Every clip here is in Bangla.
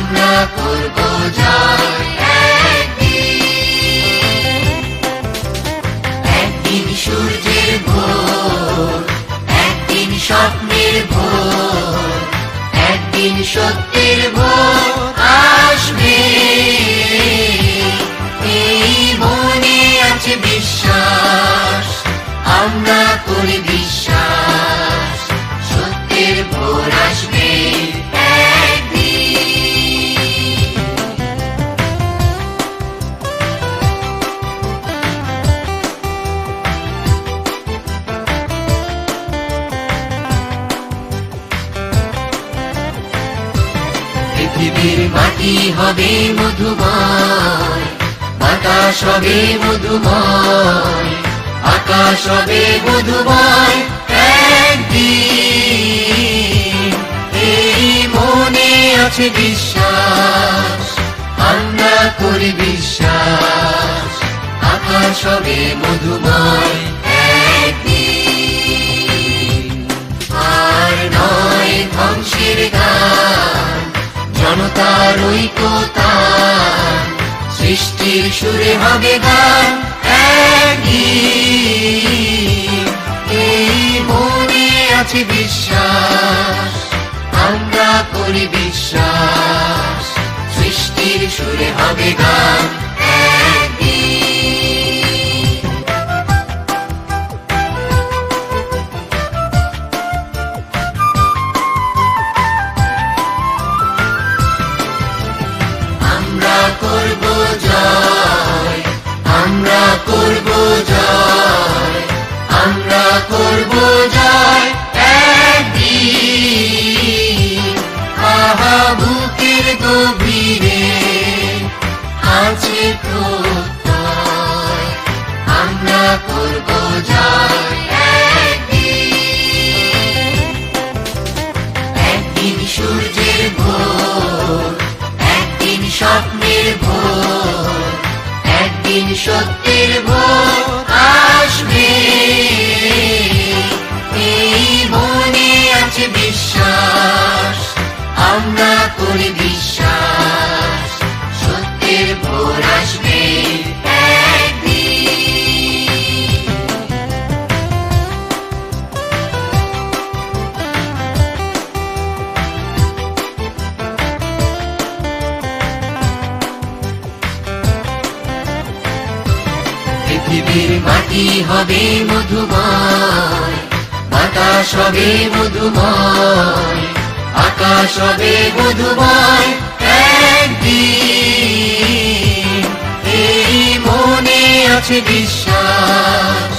আমরা করব জয় একদিন সূর্যের ভোর, একদিন স্বপ্নের ভোর, একদিন সত্যের ভোর আসবে। এই মনে আছে বিশ্বাস, আমরা করি বিশ্বাস, সত্যের ভোর আসবে একদিন। পৃথিবীর মাটি হবে মধুময়, বাতাস হবে মধুময়, আকাশ হবে মধুময় একদিন। এই মনে আছে বিশ্বাস, আমরা করি বিশ্বাস, আকাশ হবে মধুময় একদিন। আর নয় ধ্বংসের গান, জনতার ঐক্যতান, সৃষ্টির সুরে হবে গান একদিন। এই মনে আছে বিশ্বাস, আমরা করি বিশ্বাস, সৃষ্টির সুরে হবে গান একদিন। আমরা করব জয়, আমরা করব জয়, আমরা করব জয় একদিন। আহা বুকের গভীরে আছে প্রত্যয়, আমরা করব জয় একদিন। একদিন সূর্যের ভোর, একদিন স্বপ্নের ভোর, একদিন সত্যের ভোর আসবে। এই মনে আছে বিশ্বাস, আমরা করি বিশ্বাস, সত্যের ভোর আসবে একদিন। পৃথিবীর মাটি হবে মধুময়, বাতাস হবে মধুময়, আকাশ হবে মধুময় একদিন। এই মনে আছে বিশ্বাস,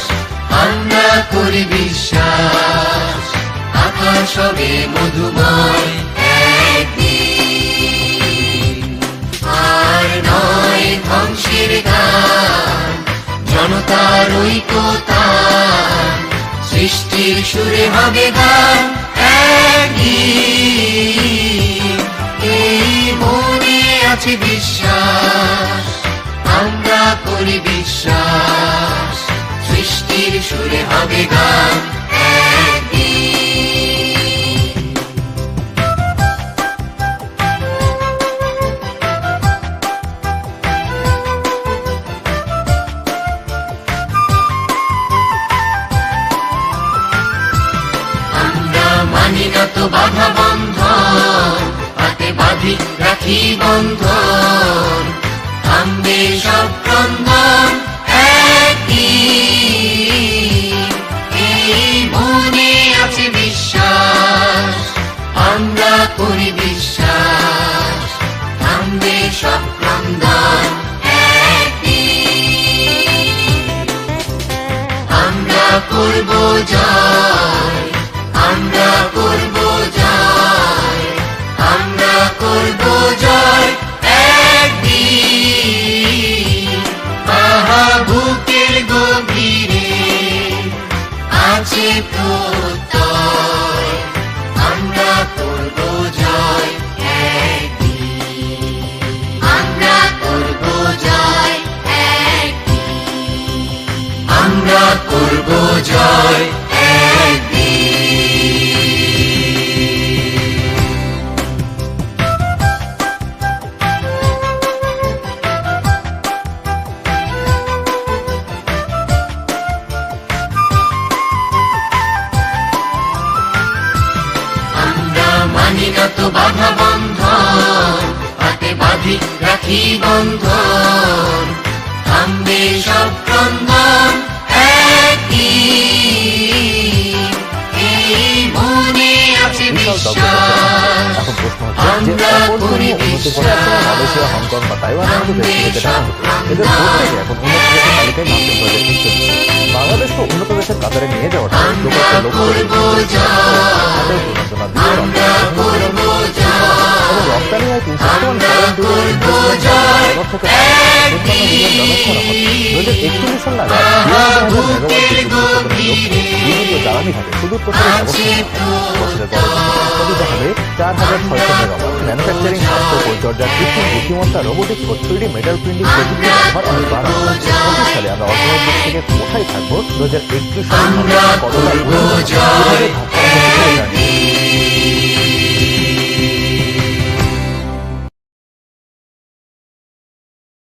আমরা করি বিশ্বাস, আকাশ হবে মধুময় একদিন। আর নয় ধ্বংসের গান, জনতার ঐক্যতান, সৃষ্টির সুরে হবে গান একদিন। এই মনে আছে বিশ্বাস, আমরা করি বিশ্বাস, সৃষ্টির সুরে হবে গান একদিন। আমরা মানি না তো বাধা বন্ধন, হাতে বাঁধি রাখি বন্ধন, থামবে সব ক্রন্দন একদিন। এই মনে আছে বিশ্বাস, আমরা করি বিশ্বাস, থামবে সব ক্রন্দন একদিন। আমরা করব জয়, আমরা করব জয়, আমরা করব জয় একদিন। আহা বুকের গভীরে আছে প্রত্যয়, আমরা করব জয় একদিন। আমরা করব জয় একদিন, আমরা করব জয় একদিন। সাথে বাঁধি রাখি বন্ধন, থামবে সব ক্রন্দন একদিন, এই মনে আছে বিশ্বাস। এখন প্রশ্ন হচ্ছে যে অপরধর্মীয় উন্নতি করে আসলে মালয়েশিয়া, হংকং বা তাইওয়ানের মতো দেশগুলোকে দেখা হতো, এদের প্রত্যেকে এখন উন্নত দেশের তালিকায় নাম প্রজেক্ট চলছে। বাংলাদেশকে উন্নত দেশের কাতারে নিয়ে যাওয়াটা লোককে লক্ষ্য করে এবং রপ্তানি হয় 2041 সাল নাগাদ জ্বালানি খাতে সুদূর প্রসারের ব্যবস্থা বছরের পরে হবে 4,600 মেগাওয়াট। ম্যানুফ্যাকচারিং, স্বাস্থ্য পরিচর্যা, কৃত্রিম বুদ্ধিমত্তা, রোবোটিক্স ও 3D মেটাল প্রিন্টিং প্রযুক্তির ব্যবহার অনেক বাড়ানো হয়েছে। 25 সালে আমরা অর্থনৈতিক দিক থেকে কোথায় থাকবো, 2031 সালে কতটা